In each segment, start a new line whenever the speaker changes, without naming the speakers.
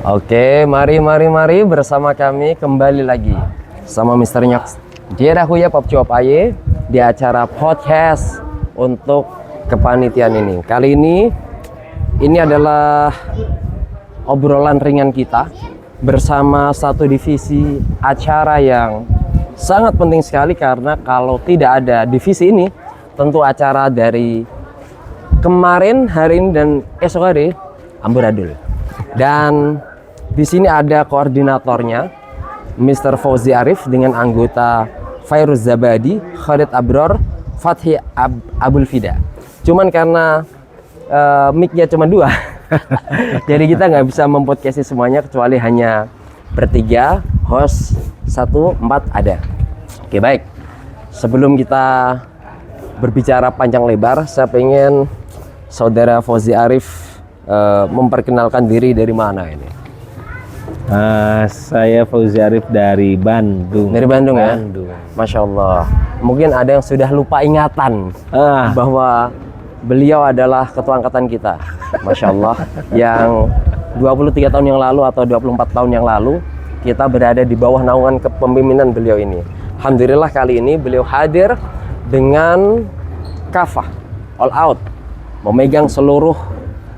Oke, mari bersama kami kembali lagi sama Mr. Nyox. Dia Huya Pop Cuap Aye di acara podcast untuk kepanitiaan ini. Kali ini adalah obrolan ringan kita bersama satu divisi acara yang sangat penting sekali, karena kalau tidak ada divisi ini, tentu acara dari kemarin, hari ini, dan esok hari amburadul. Dan di sini ada koordinatornya, Mr. Fauzi Arif, dengan anggota Fairuz Zabadi, Khalid Abror, Fathi Abul Fida. Cuman karena mic-nya cuma 2, jadi kita nggak bisa mempodcast semuanya, kecuali hanya bertiga, host 1, 4 ada. Oke, baik. Sebelum kita berbicara panjang lebar, saya pengen saudara Fauzi Arif memperkenalkan diri, dari mana ini?
Saya Fauzi Arif dari Bandung.
Dari Bandung ya? Masya Allah. Mungkin ada yang sudah lupa ingatan bahwa beliau adalah ketua angkatan kita. Masya Allah. Yang 23 tahun yang lalu atau 24 tahun yang lalu kita berada di bawah naungan kepemimpinan beliau ini. Alhamdulillah kali ini beliau hadir dengan kafah, all out, memegang seluruh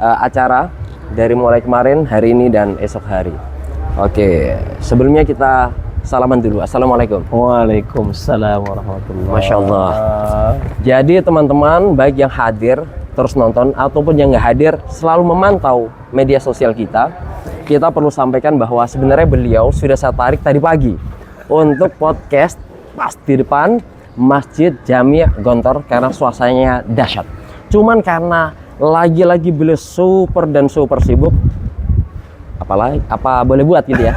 acara dari mulai kemarin, hari ini, dan esok hari. Oke, sebelumnya kita salaman dulu. Assalamualaikum.
Waalaikumsalam warahmatullahi.
Masya Allah. Jadi teman-teman, baik yang hadir terus nonton ataupun yang nggak hadir, selalu memantau media sosial kita. Kita perlu sampaikan bahwa sebenarnya beliau sudah saya tarik tadi pagi untuk podcast pas di depan Masjid Jami' Gontor, karena suasananya dahsyat. Cuman karena lagi-lagi beliau super sibuk, apa boleh buat gitu ya.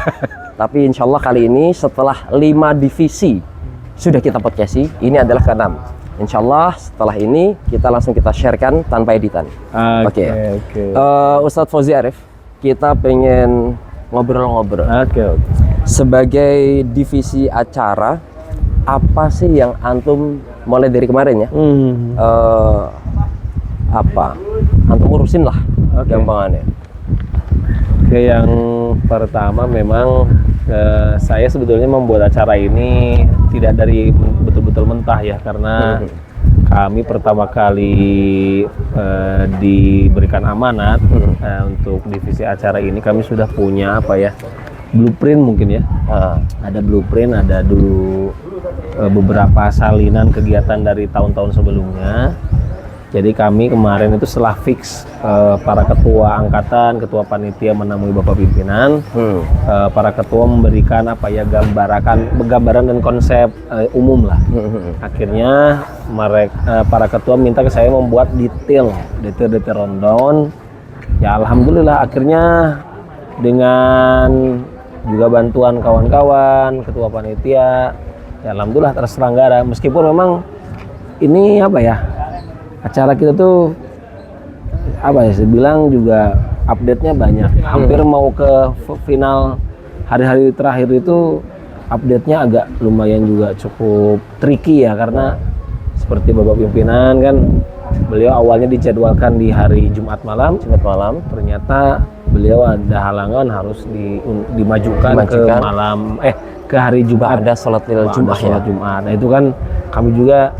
Tapi insya Allah kali ini setelah 5 divisi sudah kita podcasti, ini adalah ke-6. Insya Allah setelah ini kita langsung sharekan tanpa editan. Oke. Ustadz Fauzi Arif, kita pengen ngobrol-ngobrol. Sebagai divisi acara, apa sih yang antum mulai dari kemarin ya? Antum urusin lah gampangannya.
Oke, yang pertama memang saya sebetulnya membuat acara ini tidak dari betul-betul mentah ya, karena kami pertama kali diberikan amanat untuk divisi acara ini. Kami sudah punya blueprint mungkin ya. Ada blueprint, ada dulu beberapa salinan kegiatan dari tahun-tahun sebelumnya. Jadi kami kemarin itu setelah fix para ketua angkatan, ketua panitia menemui Bapak pimpinan, para ketua memberikan gambaran dan konsep umum lah. Akhirnya para ketua minta ke saya membuat detail rundown. Ya alhamdulillah akhirnya dengan juga bantuan kawan-kawan, ketua panitia, ya alhamdulillah terselenggara. Meskipun memang ini acara kita tuh saya bilang juga update-nya banyak. Hampir mau ke final, hari-hari terakhir itu update-nya agak lumayan juga cukup tricky ya, karena seperti Bapak pimpinan kan, beliau awalnya dijadwalkan di hari Jumat malam, ternyata beliau ada halangan, harus dimajukan ke hari Jumat, ada sholat Jumat. Nah itu kan kami juga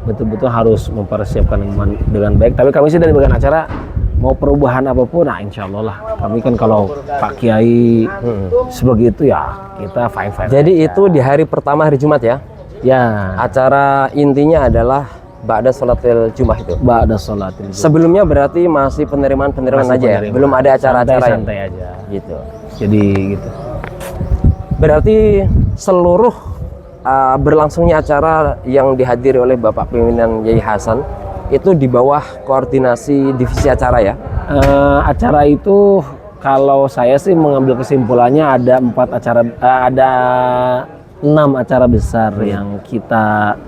betul-betul harus mempersiapkan dengan baik. Tapi kami sih dari bagian acara mau perubahan apapun, insya Allah lah. Kami kan kalau Pak Kiai sebegitu ya kita fine.
Jadi itu di hari pertama, hari Jumat ya?
Ya.
Acara intinya adalah ba'da sholatil Jumat itu.
Ba'da sholatil Jumat.
Sebelumnya berarti masih penerimaan aja ya? Belum ada acara-acara
santai aja.
Gitu.
Jadi gitu.
Berarti seluruh berlangsungnya acara yang dihadiri oleh Bapak Pimpinan Yai Hasan itu di bawah koordinasi divisi acara ya?
Acara itu kalau saya sih mengambil kesimpulannya ada 6 acara besar yang kita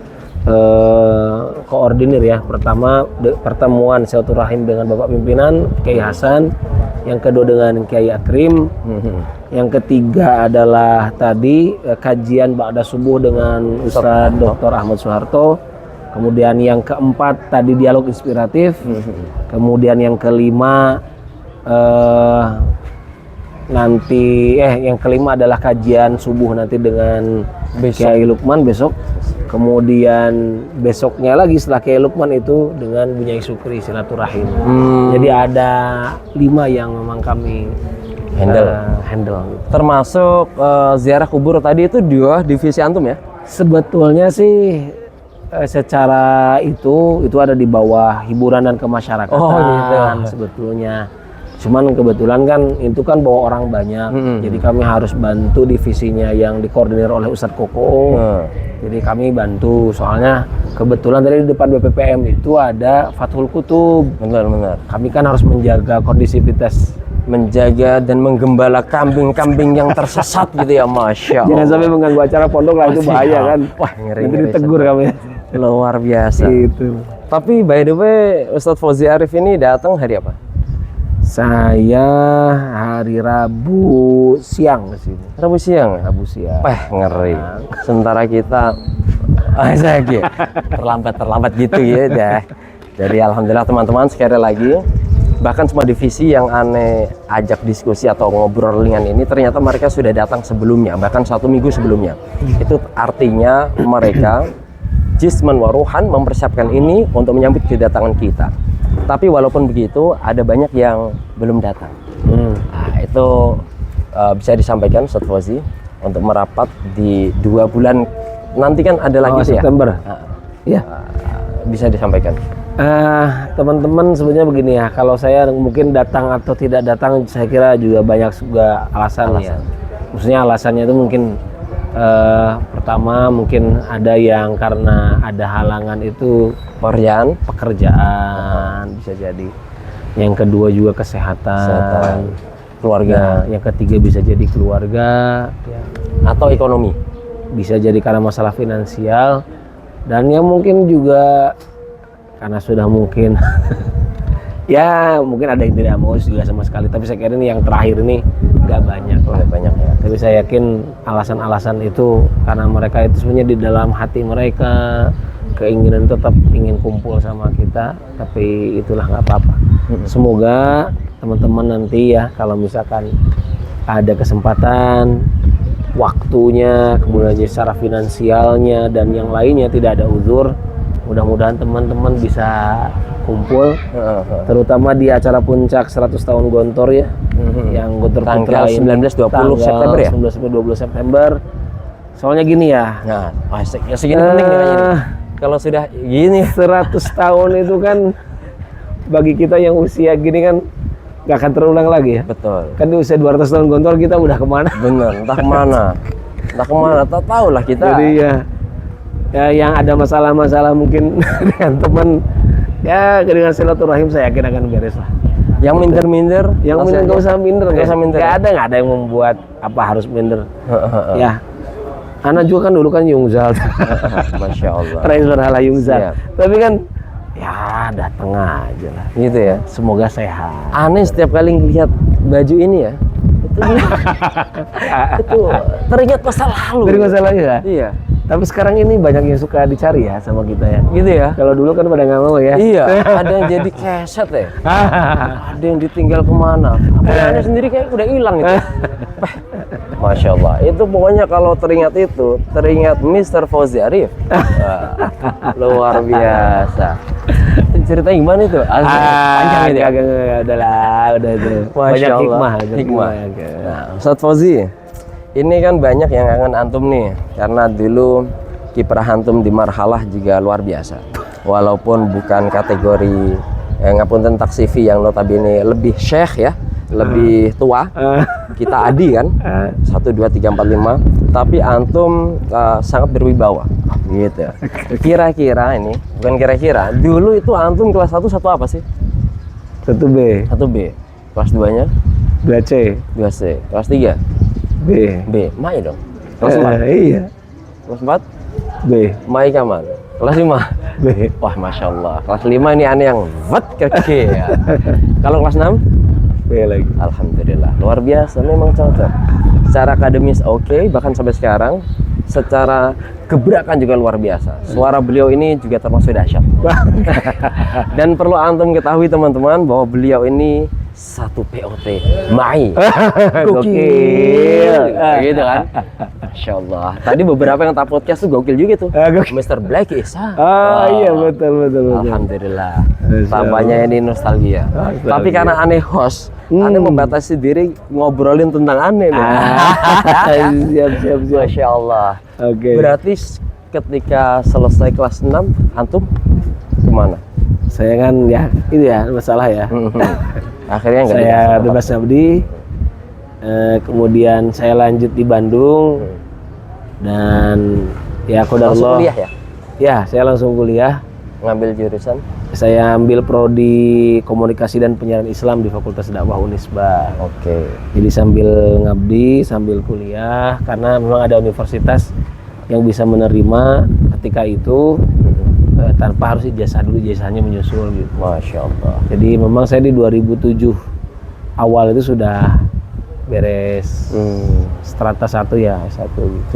koordinir ya. Pertama pertemuan silaturahim dengan Bapak Pimpinan Kiai Hasan, yang kedua dengan Kiai Akrim, yang ketiga adalah tadi kajian ba'da subuh dengan Ustadz Dr. Ahmad Soeharto, kemudian yang keempat tadi dialog inspiratif, kemudian yang kelima nanti yang kelima adalah kajian subuh nanti dengan Kiai Lukman besok. Kemudian besoknya lagi setelah Kiai Lukman itu dengan Bunyai Sukri silaturahim. Jadi ada 5 yang memang kami handle.
Termasuk ziarah kubur tadi itu 2 divisi antum ya?
Sebetulnya sih secara itu ada di bawah hiburan dan kemasyarakatan
gitu.
Sebetulnya. Cuman kebetulan kan itu kan bawa orang banyak, jadi kami harus bantu divisinya yang dikoordinir oleh Ustadz Koko. Jadi kami bantu, soalnya kebetulan tadi di depan BPPM itu ada Fathul Kutub.
Benar.
Kami kan harus menjaga kondisivitas,
menjaga dan menggembala kambing-kambing yang tersesat gitu ya, Masya Allah.
Jangan sampai mengganggu acara pondok lah, itu bahaya kan.
Wah, ngeri.
Nanti ditegur kami.
Luar biasa.
Gitu.
Tapi by the way, Ustadz Fauzi Arif ini datang hari apa?
Saya hari Rabu siang ke sini.
Rabu siang. Wah, ngeri. Sementara kita terlambat gitu ya dah. Jadi alhamdulillah teman-teman sekali lagi, bahkan semua divisi yang aneh ajak diskusi atau ngobrol ringan ini ternyata mereka sudah datang sebelumnya, bahkan 1 minggu sebelumnya. Itu artinya mereka jisman wa ruhan mempersiapkan ini untuk menyambut kedatangan kita. Tapi walaupun begitu, ada banyak yang belum datang. Nah, itu bisa disampaikan Ustadz Fauzi untuk merapat di 2 bulan nanti kan ada lagi
September.
Ya, bisa disampaikan.
Teman-teman sebenarnya begini ya, kalau saya mungkin datang atau tidak datang, saya kira juga banyak juga alasannya. Maksudnya alasannya itu mungkin pertama mungkin ada yang karena ada halangan itu pekerjaan bisa jadi. Yang kedua juga kesehatan.
Keluarga.
Yang ketiga bisa jadi keluarga
atau ekonomi.
Bisa jadi karena masalah finansial, dan yang mungkin juga karena sudah mungkin ya mungkin ada yang tidak mau juga sama sekali. Tapi saya kira ini yang terakhir ini nggak banyak ya. Tapi saya yakin alasan-alasan itu karena mereka itu sebenarnya di dalam hati mereka keinginan tetap ingin kumpul sama kita. Tapi itulah nggak apa-apa. Semoga teman-teman nanti ya kalau misalkan ada kesempatan, waktunya, kemudian secara finansialnya dan yang lainnya tidak ada uzur, mudah-mudahan teman-teman bisa kumpul, terutama di acara puncak 100 tahun Gontor ya, yang Gontor
tanggal 19-20 September ya?
19-20 September. Soalnya gini ya,
segini penting nih kalau sudah gini
100 tahun itu kan bagi kita yang usia gini kan gak akan terulang lagi ya.
Betul.
Kan di usia 200 tahun Gontor kita udah kemana?
Bener, entah kemana, tak tahu lah kita.
Jadi ya yang ada masalah-masalah mungkin dengan teman ya dengan silaturahim saya yakin akan beres lah.
Yang minder-minder,
yang minder nggak usah minder,
nggak
ada yang membuat apa harus minder. Ya, Ana juga kan dulu kan Yungzal,
Masya Allah.
Terakhir berhala Yungzal. Tapi kan ya datang aja lah.
Gitu ya.
Semoga sehat.
Aneh setiap kali ngelihat baju ini ya, itu teringat masa lalu.
Dari masa lalu ya.
Iya.
Tapi sekarang ini banyak yang suka dicari ya sama kita ya.
Gitu ya.
Kalau dulu kan pada nggak mau ya.
Iya. Ada yang jadi keset ya. Ada yang ditinggal kemana. Apalagi sendiri kayak udah hilang itu. Masya Allah. Itu pokoknya kalau teringat itu, teringat Mr. Fauzi Arif. Luar biasa. Ceritanya gimana itu?
Panjang itu ya? Udah itu. Banyak hikmah.
Nah, Ustadz Fauzi, ini kan banyak yang kangen antum nih, karena dulu kiprah antum di marhalah juga luar biasa. Walaupun bukan kategori ngapunten taksifi yang notabene lebih syekh ya, lebih tua. Kita adi kan, 1, 2, 3, 4, 5. Tapi antum sangat berwibawa, gitu. Kira-kira ini, bukan kira-kira, dulu itu antum kelas 1 apa sih?
1B.
1B. Kelas 2-nya?
2C.
2C. Kelas 3? B. Mai dong. Kelas 4?
Iya.
Kelas 4?
B.
Mai kaman? Kelas 5?
B.
Wah, Masya Allah. Kelas 5 ini aneh yang keke ya. Kalau kelas 6?
B lagi.
Alhamdulillah. Luar biasa, memang cocok. Secara akademis oke, bahkan sampai sekarang. Secara gebrakan juga luar biasa. Suara beliau ini juga termasuk dahsyat. Dan perlu antum ketahui teman-teman bahwa beliau ini satu POT Mai.
Gokil.
Gitu kan. Masya Allah. Tadi beberapa yang tak podcast tuh gokil juga tuh.
Gokil.
Mr. Black Isa.
Iya betul.
Alhamdulillah. Tampaknya ini nostalgia.
Nostalgia.
Tapi karena aneh host, aneh membatasi diri ngobrolin tentang aneh nih.
Siap.
Masya Allah.
Oke.
Berarti ketika selesai kelas 6, antum kemana?
Saya kan ya itu ya masalah ya.
Akhirnya nggak
Saya
dikasih tempat.
bebas ngabdi. Kemudian saya lanjut di Bandung dan ya
Langsung
qadarullah.
kuliah ya?
Ya, saya langsung kuliah.
Ngambil jurusan?
Saya ambil prodi Komunikasi dan Penyiaran Islam di Fakultas Dakwah Unisba.
Oke.
Jadi sambil ngabdi, sambil kuliah karena memang ada universitas yang bisa menerima ketika itu tanpa harus ijazah dulu, ijazahnya menyusul gitu.
Masya Allah.
Jadi memang saya di 2007 awal itu sudah beres strata 1 ya, S1 gitu.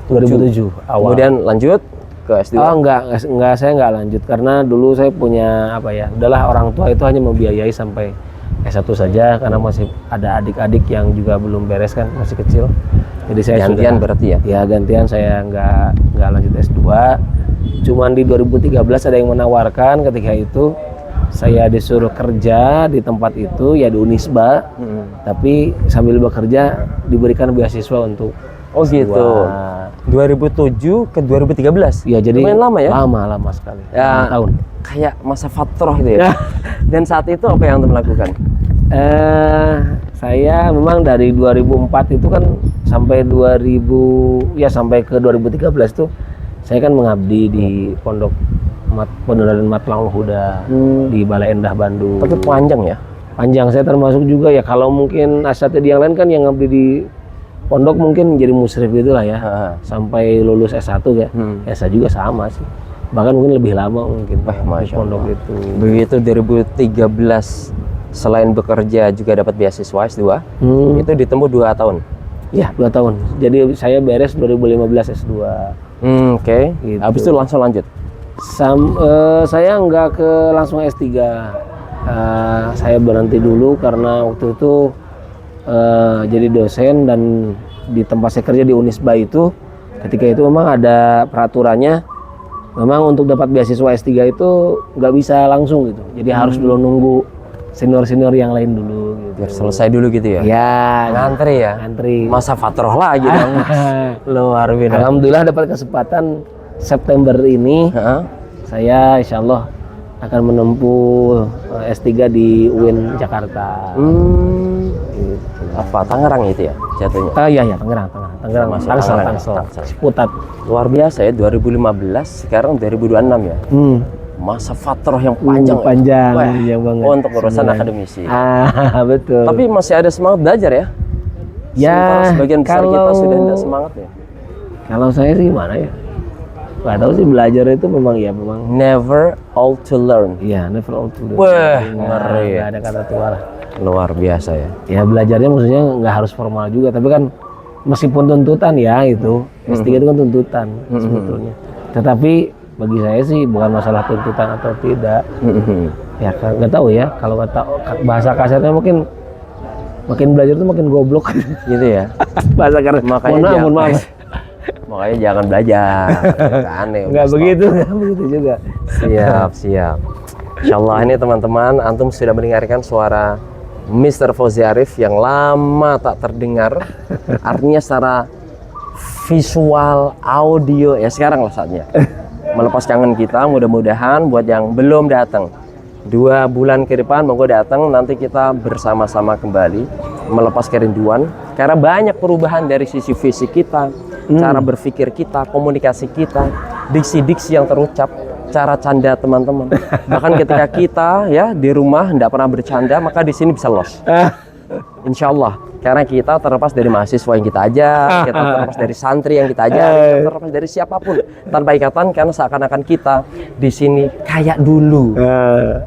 2007 awal.
Kemudian lanjut ke S2?
Oh enggak, saya enggak lanjut karena dulu saya punya apa ya, udahlah orang tua itu hanya membiayai sampai S1 saja karena masih ada adik-adik yang juga belum beres kan, masih kecil. Jadi saya
Gantian
sudah,
berarti ya?
Ya gantian, saya enggak lanjut S2. Cuman di 2013 ada yang menawarkan ketika itu saya disuruh kerja di tempat itu ya di Unisba, tapi sambil bekerja diberikan beasiswa untuk
Oh gitu. 2007 ke 2013.
ya jadi
lumayan lama ya?
Lama sekali.
Ya,
6 tahun.
kayak masa fatrah gitu ya. Dan saat itu apa yang antum lakukan?
Saya memang dari 2004 itu kan sampai 2000 ya sampai ke 2013 tuh saya kan mengabdi di Pondok Penurunan Matlangul Huda di Balai Endah Bandung.
Tapi panjang ya?
Panjang, saya termasuk juga ya, kalau mungkin asatidz yang lain kan yang ngabdi di pondok mungkin jadi musyrif gitulah ya. Sampai lulus S1 ya. Ya saya juga sama sih. Bahkan mungkin lebih lama mungkin di
Masya
pondok
Allah.
itu.
Begitu 2013 selain bekerja juga dapat beasiswa S2. Itu ditempuh 2 tahun.
Ya, 2 tahun. Jadi saya beres 2015 S2.
Oke.
Gitu.
Habis itu langsung lanjut.
Saya nggak ke langsung S3. Saya berhenti dulu karena waktu itu jadi dosen, dan di tempat saya kerja di Unisba itu ketika itu memang ada peraturannya, memang untuk dapat beasiswa S3 itu nggak bisa langsung gitu. Jadi harus dulu nunggu senior-senior yang lain dulu gitu.
Biar selesai dulu gitu ya?
Ya,
Ngantri ya?
ngantri.
Masa fatrah lagi dong. Luar biasa.
Alhamdulillah dapat kesempatan September ini. Saya insya Allah akan menempuh S3 di UIN Jakarta.
Gitu. Apa Tangerang itu ya jatuhnya?
Iya Tangerang, Tangsel. Ciputat.
Luar biasa ya, 2015 sekarang 2026 ya. Masa fatrah yang panjang.
Panjang,
Wah,
panjang banget.
untuk urusan akademisi.
Betul.
Tapi masih ada semangat belajar ya?
Ya,
Sementara sebagian besar kita
kalau-
sudah tidak semangat ya.
Kalau saya sih gimana ya? Gak tahu sih, belajar itu memang
Never old to learn.
iya, never old to learn.
Wah,
Nggak-
ngeri.
nggak ada kata tua lah.
Luar biasa ya.
Ya belajarnya maksudnya nggak harus formal juga, tapi kan meskipun tuntutan ya itu S3 itu kan tuntutan sebetulnya. Tetapi bagi saya sih bukan masalah tuntutan atau tidak. Ya nggak tahu ya, kalau kata bahasa kasarnya mungkin makin belajar tuh makin goblok.
Gitu ya.
Bahasa kasar.
Makanya
Mohon maaf.
Makanya jangan belajar. Aneh.
Nggak
udah
begitu juga.
Siap. Insyaallah ini teman-teman, antum sudah mendengarkan suara Mr. Fauzi Arif yang lama tak terdengar. Artinya secara visual, audio ya sekarang lah saatnya melepas kangen kita. Mudah-mudahan buat yang belum datang 2 bulan ke depan monggo datang, nanti kita bersama-sama kembali melepas kerinduan karena banyak perubahan dari sisi fisik kita, cara berpikir kita, komunikasi kita, diksi-diksi yang terucap, cara canda teman-teman. Bahkan ketika kita ya di rumah tidak pernah bercanda, maka di sini bisa los. Insya Allah, karena kita terlepas dari mahasiswa yang kita ajak, kita terlepas dari santri yang kita ajak, kita terlepas dari siapapun tanpa ikatan, karena seakan-akan kita di sini kayak dulu.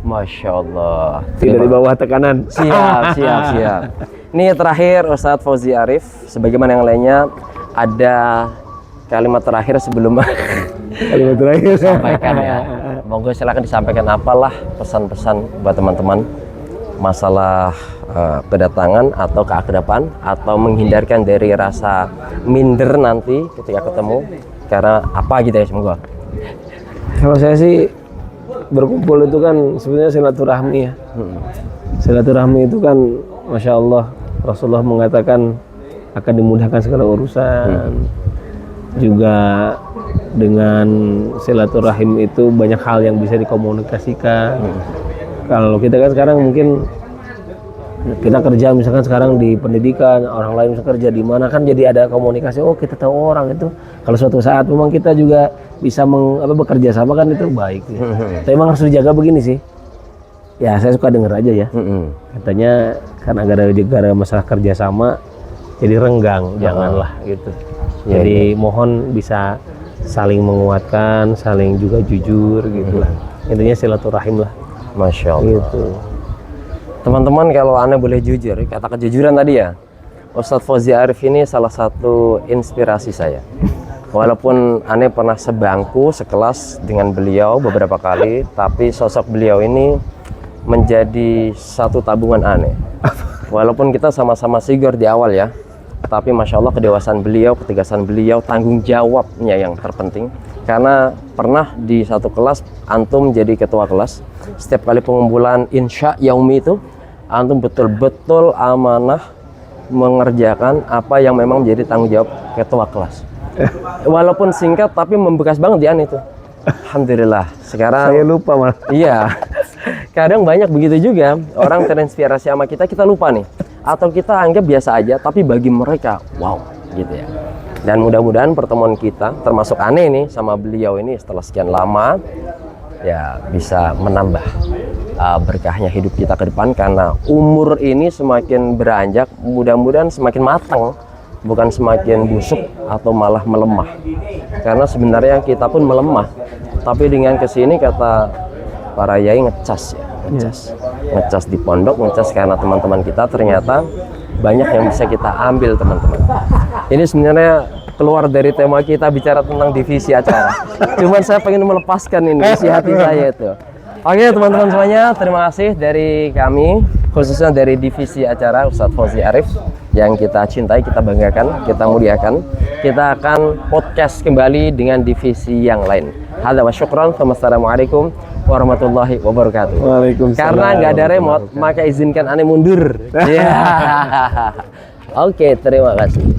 Masya Allah.
Tidak di bawah tekanan.
Siap. Ini terakhir Ustadz Fauzi Arif, sebagaimana yang lainnya ada kalimat terakhir sebelum
Kalimat terakhir.
sampaikan ya. Monggo silakan disampaikan apalah pesan-pesan buat teman-teman. masalah kedatangan atau keakraban atau menghindarkan dari rasa minder nanti ketika ketemu karena apa gitu ya semoga.
Kalau saya sih berkumpul itu kan sebenarnya silaturahmi ya. Silaturahmi itu kan Masya Allah Rasulullah mengatakan akan dimudahkan segala urusan. Juga dengan silaturahim itu banyak hal yang bisa dikomunikasikan. Kalau kita kan sekarang mungkin kita kerja misalkan sekarang di pendidikan, orang lain bisa kerja di mana kan jadi ada komunikasi. Oh kita tahu orang itu. Kalau suatu saat memang kita juga bisa bekerja sama kan itu baik. Ya. Tapi memang harus dijaga begini sih. Ya saya suka dengar aja ya. Katanya karena gara-gara masalah kerjasama jadi renggang, janganlah gitu. Jadi mohon bisa saling menguatkan, saling juga jujur gitu lah. Intinya silaturahim lah.
Masya Allah.
Gitu.
Teman-teman kalau Anda boleh jujur, kata kejujuran tadi ya, Ustadz Fauzi Arif ini salah satu inspirasi saya. Walaupun Anda pernah sebangku, sekelas dengan beliau beberapa kali, tapi sosok beliau ini menjadi satu tabungan Anda. Walaupun kita sama-sama sigor di awal ya, tapi Masya Allah kedewasaan beliau, ketegasan beliau, tanggung jawabnya yang terpenting. Karena pernah di satu kelas, antum jadi ketua kelas, setiap kali pengumpulan insya yaumi itu, antum betul-betul amanah mengerjakan apa yang memang menjadi tanggung jawab ketua kelas. Walaupun singkat, tapi membekas banget di itu. Alhamdulillah, sekarang...
Saya lupa malah.
Iya, kadang banyak begitu juga, orang terinspirasi sama kita lupa nih. Atau kita anggap biasa aja, tapi bagi mereka, wow, gitu ya. Dan mudah-mudahan pertemuan kita, termasuk aneh nih sama beliau ini setelah sekian lama, ya bisa menambah berkahnya hidup kita ke depan. Karena umur ini semakin beranjak, mudah-mudahan semakin matang, bukan semakin busuk atau malah melemah. Karena sebenarnya kita pun melemah, tapi dengan kesini kata para yai ngecas ya. Ngecas di pondok, ngecas karena teman-teman kita ternyata banyak yang bisa kita ambil teman-teman. Ini sebenarnya keluar dari tema kita bicara tentang divisi acara. Cuman saya pengen melepaskan ini isi hati saya itu. Oke teman-teman semuanya, terima kasih dari kami, khususnya dari divisi acara Ustadz Fauzi Arif yang kita cintai, kita banggakan, kita muliakan. Kita akan podcast kembali dengan divisi yang lain. Hadza wa syukran. Wassalamualaikum warahmatullahi wabarakatuh.
Waalaikumsalam.
Karena nggak ada remote, maka izinkan Ane mundur. Ya. Oke, terima kasih.